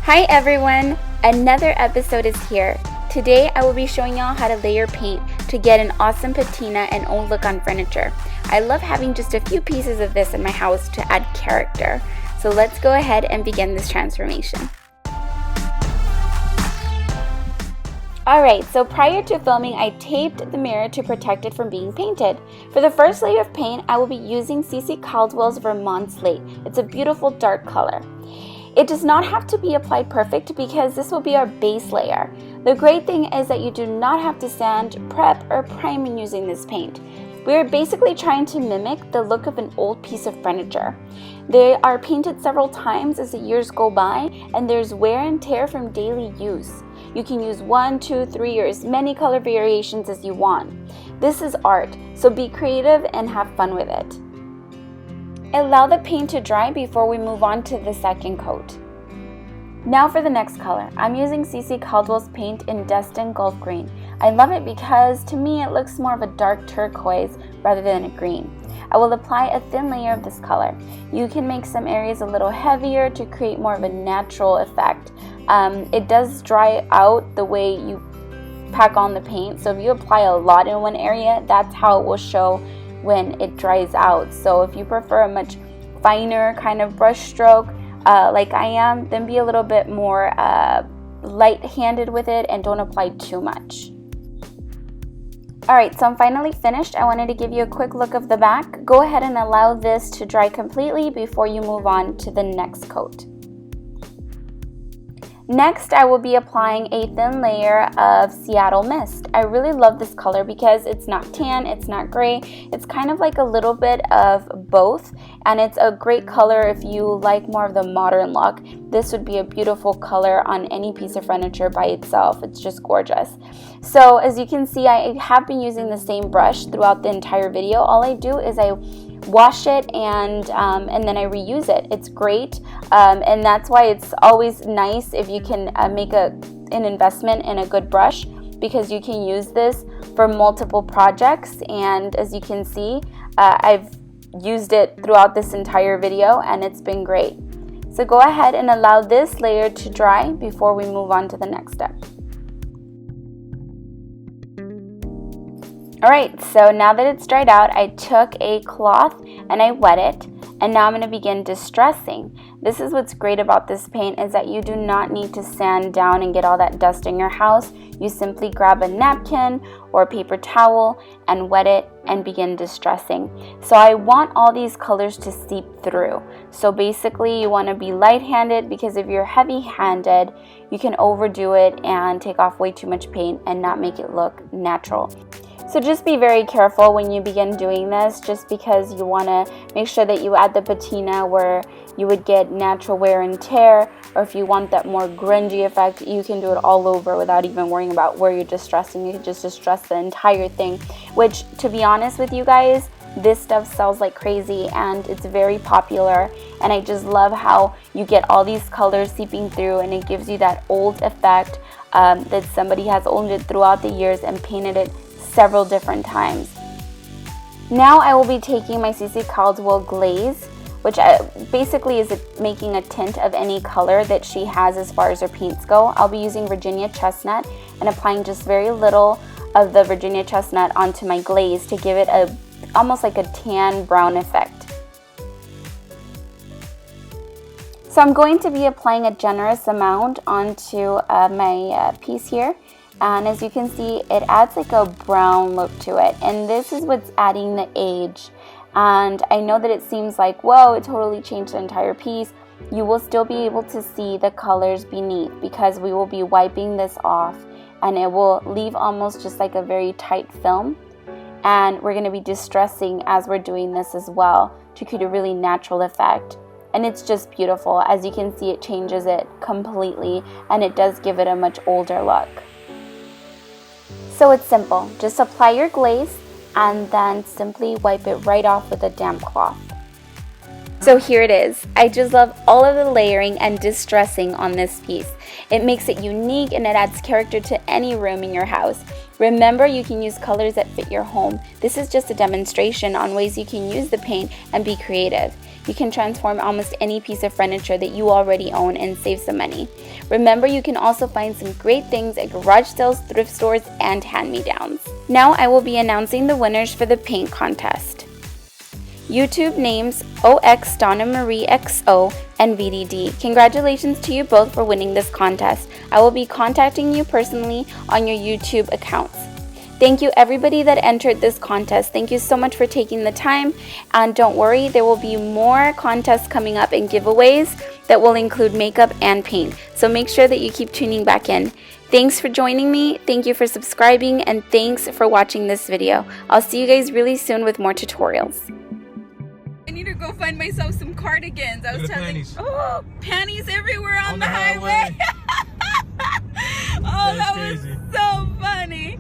Hi everyone! Another episode is here. Today I will be showing y'all how to layer paint to get an awesome patina and old look on furniture. I love having just a few pieces of this in my house to add character. So let's go ahead and begin this transformation. Alright, so prior to filming, I taped the mirror to protect it from being painted. For the first layer of paint, I will be using CC Caldwell's Vermont Slate. It's a beautiful dark color. It does not have to be applied perfect because this will be our base layer. The great thing is that you do not have to sand, prep, or prime in using this paint. We are basically trying to mimic the look of an old piece of furniture. They are painted several times as the years go by, and there's wear and tear from daily use. You can use 1, 2, 3, or as many color variations as you want. This is art, so be creative and have fun with it. Allow the paint to dry before we move on to the second coat. Now for the next color. I'm using CC Caldwell's paint in Destin Gulf Green. I love it because to me it looks more of a dark turquoise rather than a green. I will apply a thin layer of this color. You can make some areas a little heavier to create more of a natural effect. It does dry out the way you pack on the paint, so if you apply a lot in one area, that's how it will show when it dries out. So if you prefer a much finer kind of brush stroke like I am, then be a little bit more light-handed with it and don't apply too much. Alright, so I'm finally finished. I wanted to give you a quick look of the back. Go ahead and allow this to dry completely before you move on to the next coat. Next, I will be applying a thin layer of Seattle Mist. I really love this color because it's not tan, it's not gray. It's kind of like a little bit of both, and it's a great color if you like more of the modern look. This would be a beautiful color on any piece of furniture by itself. It's just gorgeous. So as you can see, I have been using the same brush throughout the entire video. All I do is I wash it and then I reuse it. It's great, and that's why it's always nice if you can make an investment in a good brush, because you can use this for multiple projects. And as you can see, I've used it throughout this entire video and it's been great. So go ahead and allow this layer to dry before we move on to the next step. Alright, so now that it's dried out, I took a cloth and I wet it, and now I'm going to begin distressing. This is what's great about this paint, is that you do not need to sand down and get all that dust in your house. You simply grab a napkin or a paper towel and wet it and begin distressing. So I want all these colors to seep through. So basically you want to be light-handed, because if you're heavy-handed, you can overdo it and take off way too much paint and not make it look natural. So just be very careful when you begin doing this, just because you want to make sure that you add the patina where you would get natural wear and tear, or if you want that more grungy effect, you can do it all over without even worrying about where you're distressing. You can just distress the entire thing, which, to be honest with you guys, this stuff sells like crazy and it's very popular, and I just love how you get all these colors seeping through and it gives you that old effect that somebody has owned it throughout the years and painted it several different times. Now I will be taking my CC Caldwell glaze, which basically is making a tint of any color that she has as far as her paints go. I'll be using Virginia Chestnut and applying just very little of the Virginia Chestnut onto my glaze to give it almost like a tan brown effect. So I'm going to be applying a generous amount onto my piece here. And as you can see, it adds like a brown look to it, and this is what's adding the age. And I know that it seems like, whoa, it totally changed the entire piece. You will still be able to see the colors beneath, because we will be wiping this off and it will leave almost just like a very tight film. And we're going to be distressing as we're doing this as well to create a really natural effect. And it's just beautiful. As you can see, it changes it completely, and it does give it a much older look. So it's simple. Just apply your glaze and then simply wipe it right off with a damp cloth. So here it is. I just love all of the layering and distressing on this piece. It makes it unique and it adds character to any room in your house. Remember, you can use colors that fit your home. This is just a demonstration on ways you can use the paint and be creative. you can transform almost any piece of furniture that you already own and save some money. Remember, you can also find some great things at garage sales, thrift stores, and hand-me-downs. Now I will be announcing the winners for the paint contest. YouTube names OX Donna Marie XO and VDD. Congratulations to you both for winning this contest. I will be contacting you personally on your YouTube accounts. Thank you everybody that entered this contest. Thank you so much for taking the time, and don't worry, there will be more contests coming up and giveaways that will include makeup and paint. So make sure that you keep tuning back in. Thanks for joining me, thank you for subscribing, and thanks for watching this video. I'll see you guys really soon with more tutorials. I need to go find myself some cardigans. I was telling panties everywhere on the highway. Oh, that was so funny.